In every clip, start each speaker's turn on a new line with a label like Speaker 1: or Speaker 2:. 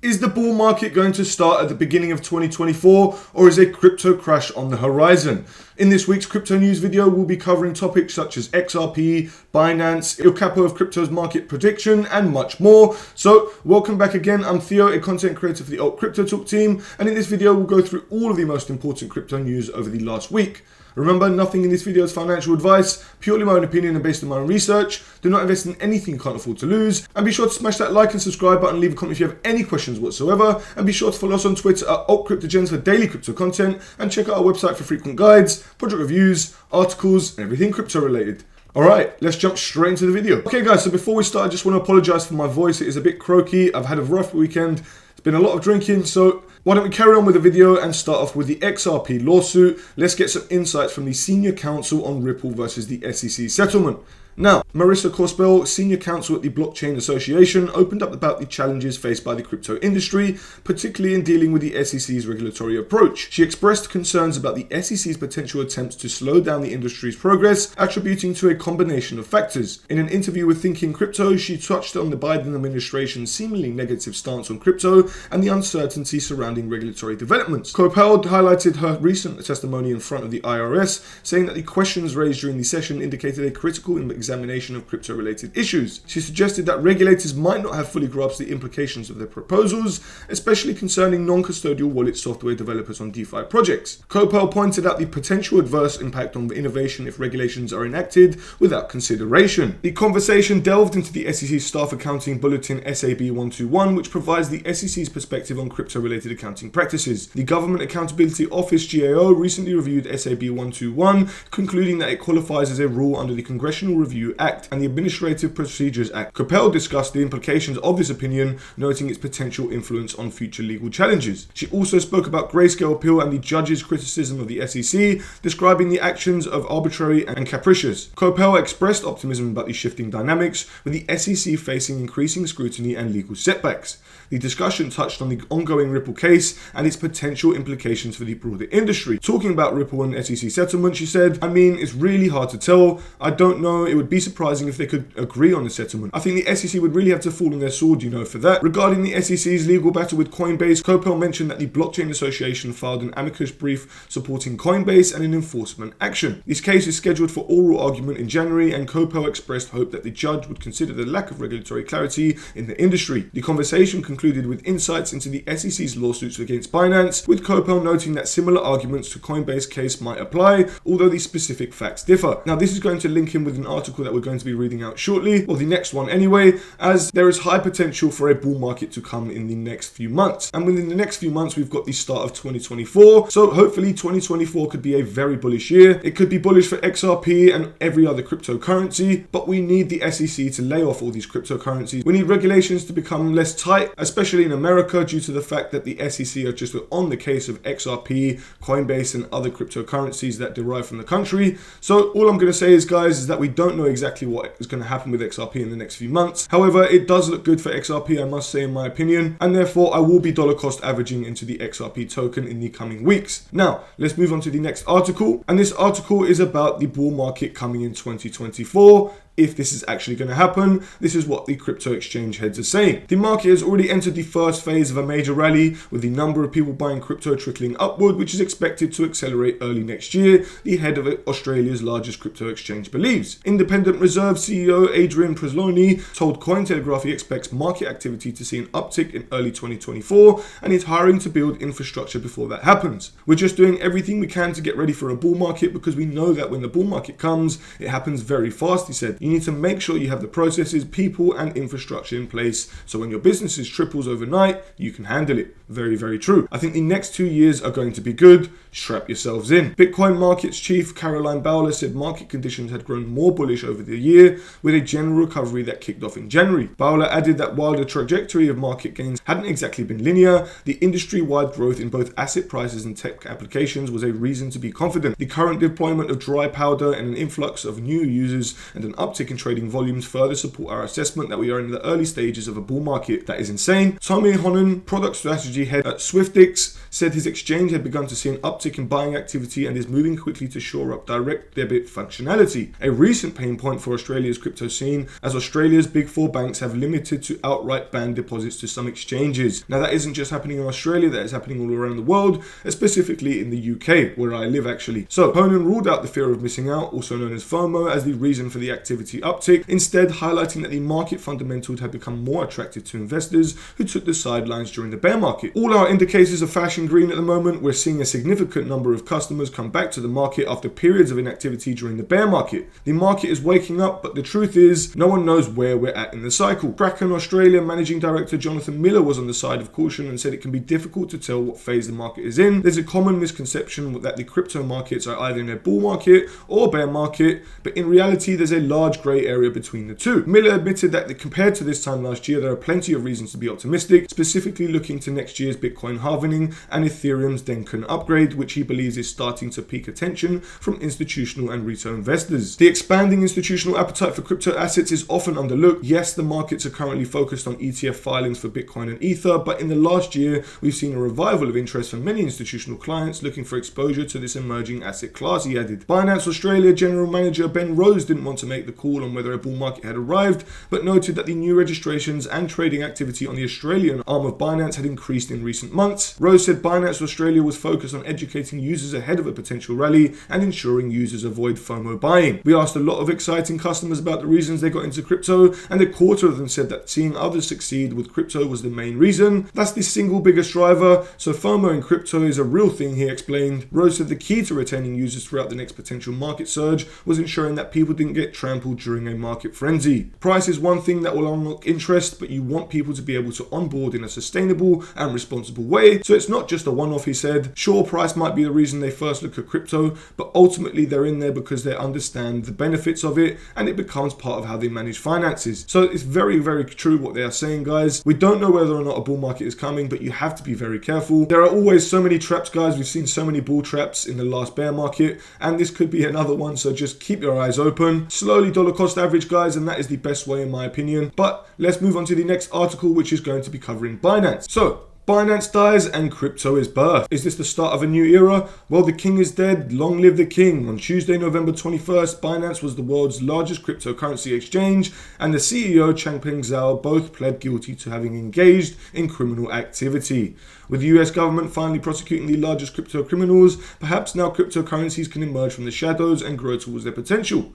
Speaker 1: Is the bull market going to start at the beginning of 2024, or is a crypto crash on the horizon? In this week's crypto news video, we'll be covering topics such as XRP, Binance, Il Capo of Crypto's market prediction, and much more. So, welcome back again. I'm Theo, a content creator for the Alt Crypto Talk team, and in this video, we'll go through all of the most important crypto news over the last week. Remember, nothing in this video is financial advice, purely my own opinion and based on my own research. Do not invest in anything you can't afford to lose. And be sure to smash that like and subscribe button, leave a comment if you have any questions whatsoever. And be sure to follow us on Twitter at AltCryptogens for daily crypto content. And check out our website for frequent guides, project reviews, articles, and everything crypto related. Alright, let's jump straight into the video. Okay guys, so before we start, I just want to apologize for my voice. It is a bit croaky. I've had a rough weekend. It's been a lot of drinking, so why don't we carry on with the video and start off with the XRP lawsuit. Let's get some insights from the senior counsel on Ripple versus the SEC settlement. Now, Marissa Cospel, senior counsel at the Blockchain Association, opened up about the challenges faced by the crypto industry, particularly in dealing with the SEC's regulatory approach. She expressed concerns about the SEC's potential attempts to slow down the industry's progress, attributing to a combination of factors. In an interview with Thinking Crypto, she touched on the Biden administration's seemingly negative stance on crypto and the uncertainty surrounding regulatory developments. Cospel highlighted her recent testimony in front of the IRS, saying that the questions raised during the session indicated a critical examination of crypto-related issues. She suggested that regulators might not have fully grasped the implications of their proposals, especially concerning non-custodial wallet software developers on DeFi projects. Cospel pointed out the potential adverse impact on innovation if regulations are enacted without consideration. The conversation delved into the SEC's Staff Accounting Bulletin SAB 121, which provides the SEC's perspective on crypto-related accounting practices. The Government Accountability Office GAO recently reviewed SAB 121, concluding that it qualifies as a rule under the Congressional Review Act and the Administrative Procedures Act. Cospel discussed the implications of this opinion, noting its potential influence on future legal challenges. She also spoke about grayscale appeal and the judge's criticism of the SEC, describing the actions of arbitrary and capricious. Cospel expressed optimism about the shifting dynamics, with the SEC facing increasing scrutiny and legal setbacks. The discussion touched on the ongoing Ripple case and its potential implications for the broader industry. Talking about Ripple and SEC settlement, she said, it's really hard to tell. I don't know. It would be surprising if they could agree on a settlement. I think the SEC would really have to fall on their sword, for that. Regarding the SEC's legal battle with Coinbase, Cospel mentioned that the Blockchain Association filed an amicus brief supporting Coinbase and an enforcement action. This case is scheduled for oral argument in January, and Cospel expressed hope that the judge would consider the lack of regulatory clarity in the industry. The conversation concluded with insights into the SEC's lawsuits against Binance, with Cospel noting that similar arguments to Coinbase case might apply, although the specific facts differ. Now, this is going to link in with an article that we're going to be reading out shortly, or the next one anyway, as there is high potential for a bull market to come in the next few months. And within the next few months, we've got the start of 2024. So hopefully 2024 could be a very bullish year. It could be bullish for XRP and every other cryptocurrency, but we need the SEC to lay off all these cryptocurrencies. We need regulations to become less tight, especially in America, due to the fact that the SEC are just on the case of XRP, Coinbase, and other cryptocurrencies that derive from the country. So all I'm going to say is, guys, is that we don't know exactly what is going to happen with XRP in the next few months. However, it does look good for XRP, I must say, in my opinion, and therefore I will be dollar cost averaging into the XRP token in the coming weeks. Now, let's move on to the next article, and this article is about the bull market coming in 2024. If this is actually going to happen, this is what the crypto exchange heads are saying. The market has already entered the first phase of a major rally, with the number of people buying crypto trickling upward, which is expected to accelerate early next year, the head of Australia's largest crypto exchange believes. Independent Reserve CEO Adrian Przelony told Cointelegraph he expects market activity to see an uptick in early 2024 and is hiring to build infrastructure before that happens. We're just doing everything we can to get ready for a bull market because we know that when the bull market comes, it happens very fast, he said. You need to make sure you have the processes, people, and infrastructure in place so when your business triples overnight, you can handle it. Very, very true. I think the next 2 years are going to be good. Strap yourselves in. Bitcoin markets chief Caroline Bowler said market conditions had grown more bullish over the year, with a general recovery that kicked off in January. Bowler added that while the trajectory of market gains hadn't exactly been linear, the industry-wide growth in both asset prices and tech applications was a reason to be confident. The current deployment of dry powder and an influx of new users and an uptick uptick in trading volumes further support our assessment that we are in the early stages of a bull market. That is insane. Tommy Honan, product strategy head at Swiftix, said his exchange had begun to see an uptick in buying activity and is moving quickly to shore up direct debit functionality, a recent pain point for Australia's crypto scene, as Australia's big four banks have limited to outright banned deposits to some exchanges. Now, that isn't just happening in Australia, that is happening all around the world, specifically in the UK, where I live actually. So Honan ruled out the fear of missing out, also known as FOMO, as the reason for the activity uptick, instead highlighting that the market fundamentals had become more attractive to investors who took the sidelines during the bear market. All our indicators are flashing green at the moment. We're seeing a significant number of customers come back to the market after periods of inactivity during the bear market. The market is waking up, but the truth is no one knows where we're at in the cycle. Kraken Australia Managing Director Jonathan Miller was on the side of caution and said it can be difficult to tell what phase the market is in. There's a common misconception that the crypto markets are either in a bull market or bear market, but in reality there's a large grey area between the two. Miller admitted that compared to this time last year, there are plenty of reasons to be optimistic, specifically looking to next year's Bitcoin halvening and Ethereum's Denken upgrade, which he believes is starting to pique attention from institutional and retail investors. The expanding institutional appetite for crypto assets is often underlooked. Yes, the markets are currently focused on ETF filings for Bitcoin and Ether, but in the last year, we've seen a revival of interest from many institutional clients looking for exposure to this emerging asset class, he added. Binance Australia General Manager Ben Rose didn't want to make the call on whether a bull market had arrived, but noted that the new registrations and trading activity on the Australian arm of Binance had increased in recent months. Rose said Binance Australia was focused on educating users ahead of a potential rally and ensuring users avoid FOMO buying. We asked a lot of exciting customers about the reasons they got into crypto, and a quarter of them said that seeing others succeed with crypto was the main reason. That's the single biggest driver, so FOMO in crypto is a real thing, he explained. Rose said the key to retaining users throughout the next potential market surge was ensuring that people didn't get trampled during a market frenzy. Price is one thing that will unlock interest, but you want people to be able to onboard in a sustainable and responsible way, so it's not just a one-off, he said. Sure, price might be the reason they first look at crypto, but ultimately they're in there because they understand the benefits of it and it becomes part of how they manage finances. So it's very, very true what they are saying, guys. We don't know whether or not a bull market is coming, but you have to be very careful. There are always so many traps, guys. We've seen so many bull traps in the last bear market, and this could be another one, so just keep your eyes open. Slowly dollar cost average, guys, and that is the best way in my opinion. But let's move on to the next article, which is going to be covering Binance. So Binance dies and crypto is birthed. Is this the start of a new era? Well, the king is dead. Long live the king. On Tuesday, November 21st, Binance was the world's largest cryptocurrency exchange, and the CEO, Changpeng Zhao, both pled guilty to having engaged in criminal activity. With the US government finally prosecuting the largest crypto criminals, perhaps now cryptocurrencies can emerge from the shadows and grow towards their potential.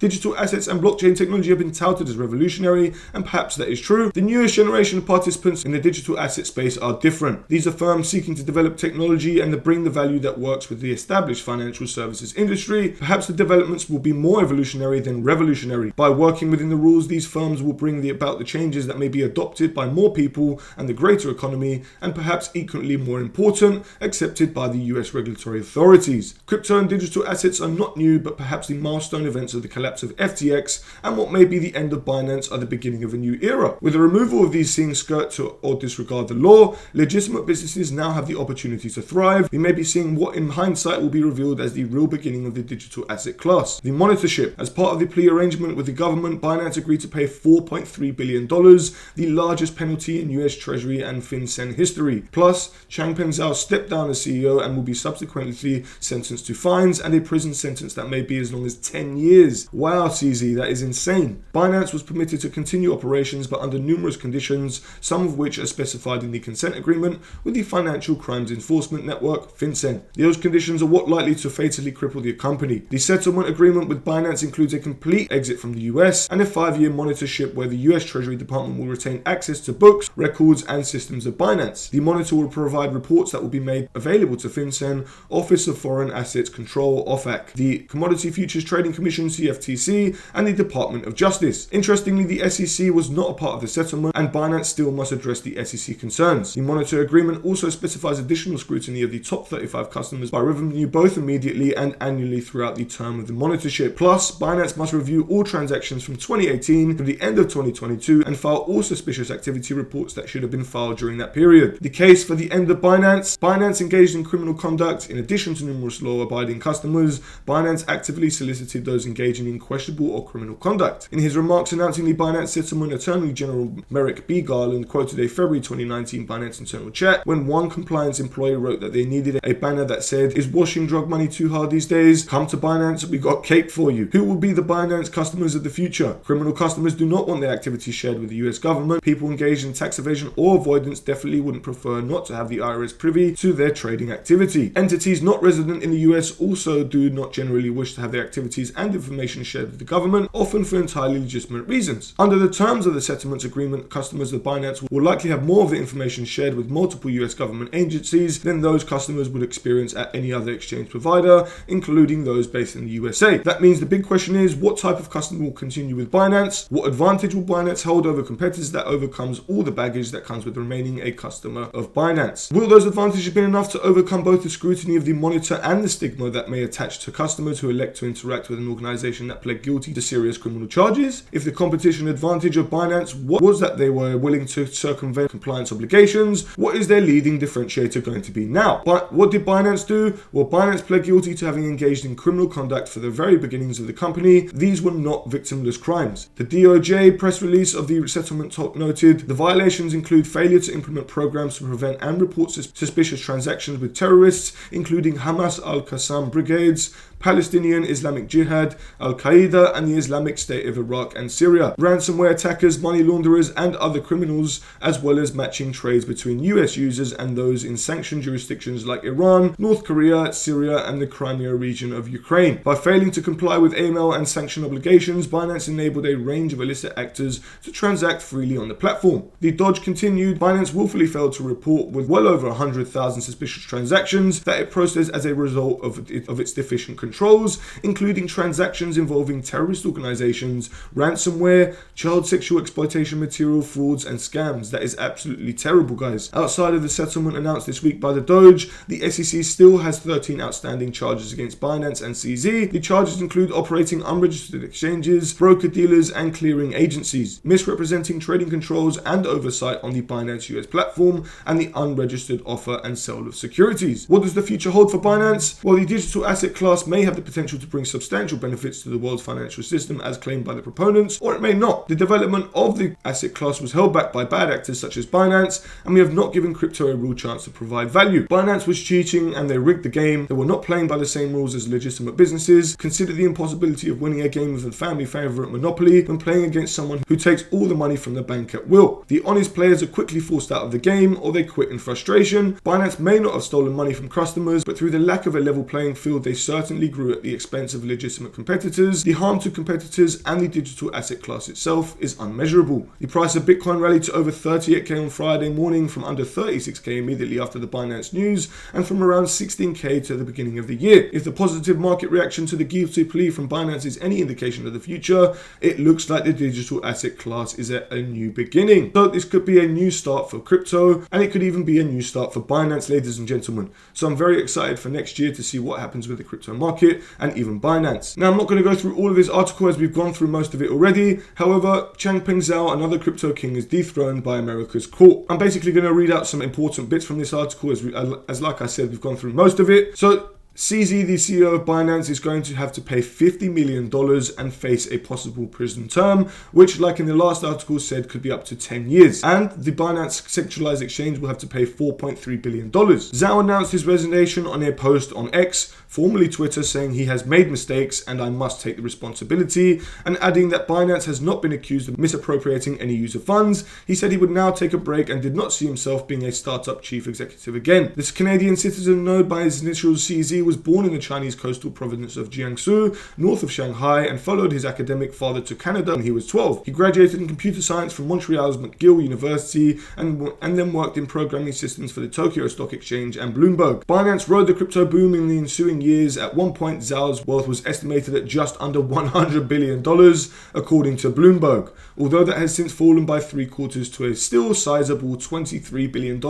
Speaker 1: Digital assets and blockchain technology have been touted as revolutionary, and perhaps that is true. The newest generation of participants in the digital asset space are different. These are firms seeking to develop technology and to bring the value that works with the established financial services industry. Perhaps the developments will be more evolutionary than revolutionary. By working within the rules, these firms will bring about the changes that may be adopted by more people and the greater economy, and perhaps equally more important, accepted by the US regulatory authorities. Crypto and digital assets are not new, but perhaps the milestone events of the collapse of FTX and what may be the end of Binance are the beginning of a new era. With the removal of these things skirt to or disregard the law, legitimate businesses now have the opportunity to thrive. We may be seeing what in hindsight will be revealed as the real beginning of the digital asset class. The monitorship. As part of the plea arrangement with the government, Binance agreed to pay $4.3 billion, the largest penalty in US Treasury and FinCEN history. Plus, Changpeng Zhao stepped down as CEO and will be subsequently sentenced to fines and a prison sentence that may be as long as 10 years. Wow, CZ, that is insane. Binance was permitted to continue operations but under numerous conditions, some of which are specified in the consent agreement with the Financial Crimes Enforcement Network, FinCEN. Those conditions are what likely to fatally cripple the company. The settlement agreement with Binance includes a complete exit from the US and a 5-year monitorship where the US Treasury Department will retain access to books, records, and systems of Binance. The monitor will provide reports that will be made available to FinCEN, Office of Foreign Assets Control, OFAC, the Commodity Futures Trading Commission, CFTC, and the Department of Justice. Interestingly, the SEC was not a part of the settlement, and Binance still must address the SEC concerns. The monitor agreement also specifies additional scrutiny of the top 35 customers by revenue both immediately and annually throughout the term of the monitorship. Plus, Binance must review all transactions from 2018 to the end of 2022 and file all suspicious activity reports that should have been filed during that period. The case for the end of Binance. Binance engaged in criminal conduct. In addition to numerous law-abiding customers, Binance actively solicited those engaging in deemed questionable or criminal conduct. In his remarks announcing the Binance settlement, Attorney General Merrick B. Garland quoted a February 2019 Binance internal chat when one compliance employee wrote that they needed a banner that said, "Is washing drug money too hard these days? Come to Binance, we got cake for you." Who will be the Binance customers of the future? Criminal customers do not want their activities shared with the US government. People engaged in tax evasion or avoidance definitely wouldn't prefer not to have the IRS privy to their trading activity. Entities not resident in the US also do not generally wish to have their activities and information shared with the government, often for entirely legitimate reasons. Under the terms of the settlements agreement, customers of Binance will likely have more of the information shared with multiple US government agencies than those customers would experience at any other exchange provider, including those based in the USA. That means the big question is, what type of customer will continue with Binance? What advantage will Binance hold over competitors that overcomes all the baggage that comes with remaining a customer of Binance? Will those advantages be enough to overcome both the scrutiny of the monitor and the stigma that may attach to customers who elect to interact with an organization that pled guilty to serious criminal charges? If the competition advantage of Binance was that they were willing to circumvent compliance obligations, what is their leading differentiator going to be now? But what did Binance do? Well, Binance pled guilty to having engaged in criminal conduct for the very beginnings of the company. These were not victimless crimes. The DOJ press release of the settlement talk noted the violations include failure to implement programs to prevent and report suspicious transactions with terrorists, including Hamas al-Qassam brigades, Palestinian Islamic Jihad, Al-Qaeda, and the Islamic State of Iraq and Syria, ransomware attackers, money launderers, and other criminals, as well as matching trades between US users and those in sanctioned jurisdictions like Iran, North Korea, Syria, and the Crimea region of Ukraine. By failing to comply with AML and sanction obligations, Binance enabled a range of illicit actors to transact freely on the platform. The dodge continued. Binance willfully failed to report with well over 100,000 suspicious transactions that it processed as a result of its deficient controls, including transactions involving terrorist organizations, ransomware, child sexual exploitation material, frauds, and scams. That is absolutely terrible, guys. Outside of the settlement announced this week by the Doge, the SEC still has 13 outstanding charges against Binance and CZ. The charges include operating unregistered exchanges, broker-dealers, and clearing agencies, misrepresenting trading controls and oversight on the Binance US platform, and the unregistered offer and sale of securities. What does the future hold for Binance? Well, the digital asset class may have the potential to bring substantial benefits to the world's financial system as claimed by the proponents, or it may not. The development of the asset class was held back by bad actors such as Binance, and we have not given crypto a real chance to provide value. Binance was cheating and they rigged the game. They were not playing by the same rules as legitimate businesses. Consider the impossibility of winning a game with a family favorite Monopoly when playing against someone who takes all the money from the bank at will. The honest players are quickly forced out of the game, or they quit in frustration. Binance may not have stolen money from customers, but through the lack of a level playing field, they certainly grew at the expense of legitimate competitors. The harm to competitors and the digital asset class itself is unmeasurable. The price of Bitcoin rallied to over 38k on Friday morning from under 36k immediately after the Binance news, and from around 16k to the beginning of the year. If the positive market reaction to the guilty plea from Binance is any indication of the future, it looks like the digital asset class is at a new beginning. So this could be a new start for crypto, and it could even be a new start for Binance, ladies and gentlemen. So I'm very excited for next year to see what happens with the crypto market and even Binance. Now, I'm not going to go through all of this article as we've gone through most of it already. However, Changpeng Zhao, another crypto king, is dethroned by America's court. I'm basically going to read out some important bits from this article as like I said, we've gone through most of it. So CZ, the CEO of Binance, is going to have to pay $50 million and face a possible prison term, which, like in the last article said, could be up to 10 years. And the Binance centralized exchange will have to pay $4.3 billion. Zhao announced his resignation on a post on X, formerly Twitter, saying he has made mistakes and I must take the responsibility, and adding that Binance has not been accused of misappropriating any user funds. He said he would now take a break and did not see himself being a startup chief executive again. This Canadian citizen, known by his initials CZ, was born in the Chinese coastal province of Jiangsu, north of Shanghai, and followed his academic father to Canada when he was 12. He graduated in computer science from Montreal's McGill University and then worked in programming systems for the Tokyo Stock Exchange and Bloomberg. Binance rode the crypto boom in the ensuing years. At one point, Zhao's wealth was estimated at just under $100 billion, according to Bloomberg, although that has since fallen by 3/4 to a still sizable $23 billion,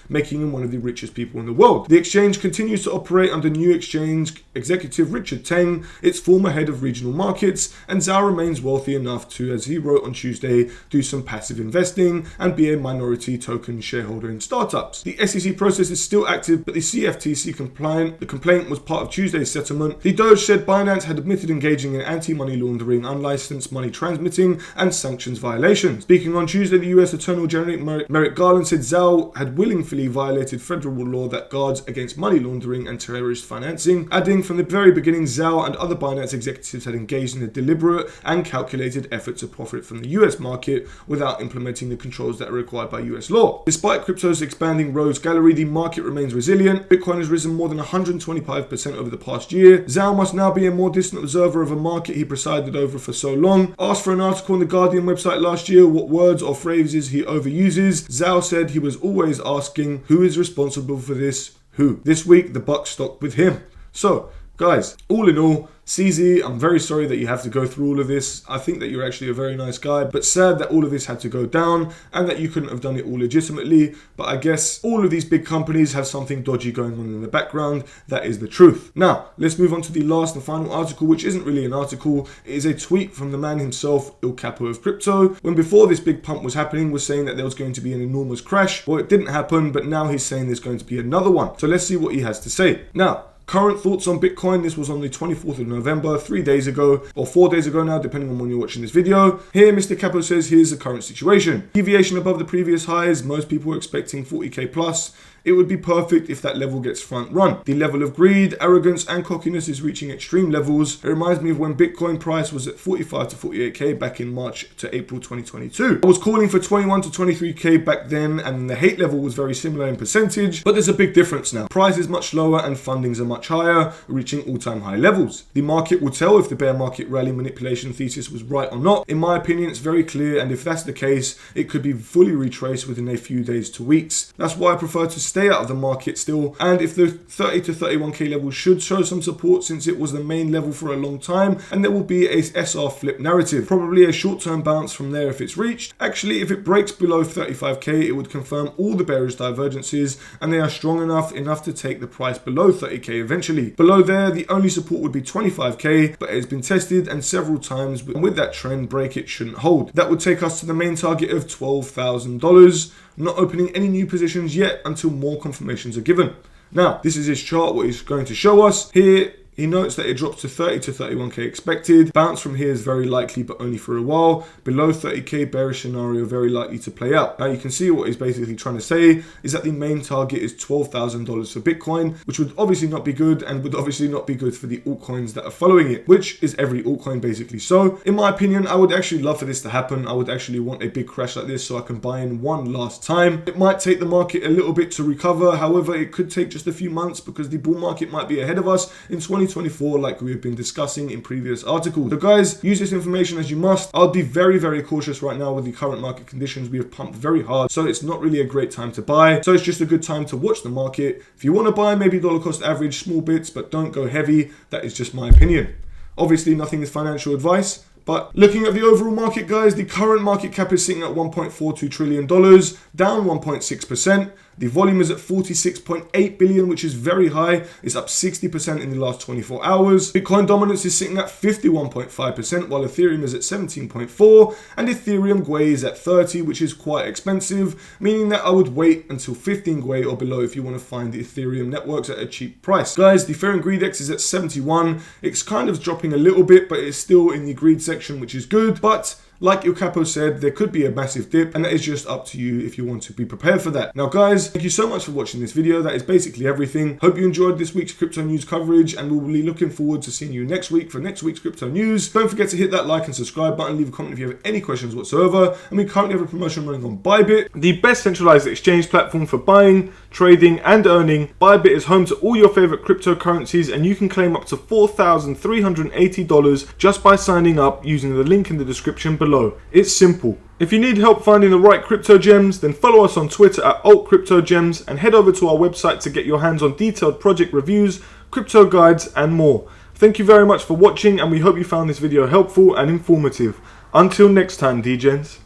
Speaker 1: making him one of the richest people in the world. The exchange continues to operate under under new exchange executive Richard Teng, its former head of regional markets, and Zhao remains wealthy enough to, as he wrote on Tuesday, do some passive investing and be a minority token shareholder in startups. The SEC process is still active, but the CFTC compliant. The complaint was part of Tuesday's settlement. The Doge said Binance had admitted engaging in anti-money laundering, unlicensed money transmitting, and sanctions violations. Speaking on Tuesday, the US Attorney General Merrick Garland said Zhao had willingly violated federal law that guards against money laundering and terrorist financing, adding from the very beginning Zhao and other Binance executives had engaged in a deliberate and calculated effort to profit from the US market without implementing the controls that are required by US law. Despite crypto's expanding rogues gallery, the market remains resilient. Bitcoin has risen more than 125% over the past year. Zhao must now be a more distant observer of a market he presided over for so long. Asked for an article on the Guardian website last year what words or phrases he overuses, Zhao said he was always asking, who is responsible for this? Who? This week, the buck stopped with him. So, guys, all in all, CZ, I'm very sorry that you have to go through all of this. I think that you're actually a very nice guy, but sad that all of this had to go down and that you couldn't have done it all legitimately. But I guess all of these big companies have something dodgy going on in the background. That is the truth. Now, let's move on to the last and final article, which isn't really an article. It is a tweet from the man himself, Il Capo of Crypto, when before this big pump was happening, was saying that there was going to be an enormous crash. Well, it didn't happen, but now he's saying there's going to be another one. So let's see what he has to say. Now, current thoughts on Bitcoin. This was on the 24th of November, 3 days ago, or 4 days ago now, depending on when you're watching this video. Here, Mr. Capo says, here's the current situation. Deviation above the previous highs, most people were expecting 40k plus. It would be perfect if that level gets front run. The level of greed, arrogance, and cockiness is reaching extreme levels. It reminds me of when Bitcoin price was at 45 to 48k back in March to April 2022. I was calling for 21 to 23k back then, and the hate level was very similar in percentage, but there's a big difference now. Price is much lower and fundings are much higher, reaching all-time high levels. The market will tell if the bear market rally manipulation thesis was right or not. In my opinion, it's very clear, and if that's the case, it could be fully retraced within a few days to weeks. That's why I prefer to stay out of the market still, and if the 30 to 31k level should show some support since it was the main level for a long time, and there will be a SR flip narrative, probably a short-term bounce from there if it's reached. Actually, if it breaks below 35k, it would confirm all the bearish divergences, and they are strong enough to take the price below 30k eventually. Below there, the only support would be 25k, but it has been tested and several times, and with that trend break, it shouldn't hold. That would take us to the main target of $12,000. Not opening any new positions yet until more confirmations are given. Now, this is his chart, what he's going to show us. Here, he notes that it drops to 30 to 31k expected. Bounce from here is very likely, but only for a while. Below 30k, bearish scenario very likely to play out. Now you can see what he's basically trying to say is that the main target is $12,000 for Bitcoin, which would obviously not be good and would obviously not be good for the altcoins that are following it, which is every altcoin basically. So in my opinion, I would actually love for this to happen. I would actually want a big crash like this so I can buy in one last time. It might take the market a little bit to recover. However, it could take just a few months because the bull market might be ahead of us in 2024, like we've been discussing in previous articles. So guys, use this information as you must. I'll be very, very cautious right now with the current market conditions. We have pumped very hard, so it's not really a great time to buy. So it's just a good time to watch the market. If you want to buy, maybe dollar cost average, small bits, but don't go heavy. That is just my opinion. Obviously, nothing is financial advice. But looking at the overall market, guys, the current market cap is sitting at $1.42 trillion, down 1.6%. The volume is at 46.8 billion, which is very high. It's up 60% in the last 24 hours. Bitcoin dominance is sitting at 51.5%, while Ethereum is at 17.4%, and Ethereum Gwei is at 30, which is quite expensive, meaning that I would wait until 15 Gwei or below if you want to find the Ethereum networks at a cheap price. Guys, the Fear and Greed X is at 71. It's kind of dropping a little bit, but it's still in the greed section, which is good. But like Il Capo said, there could be a massive dip, and that is just up to you if you want to be prepared for that. Now guys, thank you so much for watching this video. That is basically everything. Hope you enjoyed this week's crypto news coverage, and we'll be looking forward to seeing you next week for next week's crypto news. Don't forget to hit that like and subscribe button, leave a comment if you have any questions whatsoever, and we currently have a promotion running on Bybit, the best centralized exchange platform for buying, trading, and earning. Bybit is home to all your favorite cryptocurrencies, and you can claim up to $4,380 just by signing up using the link in the description below. It's simple. If you need help finding the right crypto gems, then follow us on Twitter at @AltCryptoGems and head over to our website to get your hands on detailed project reviews, crypto guides, and more. Thank you very much for watching, and we hope you found this video helpful and informative. Until next time, DGens.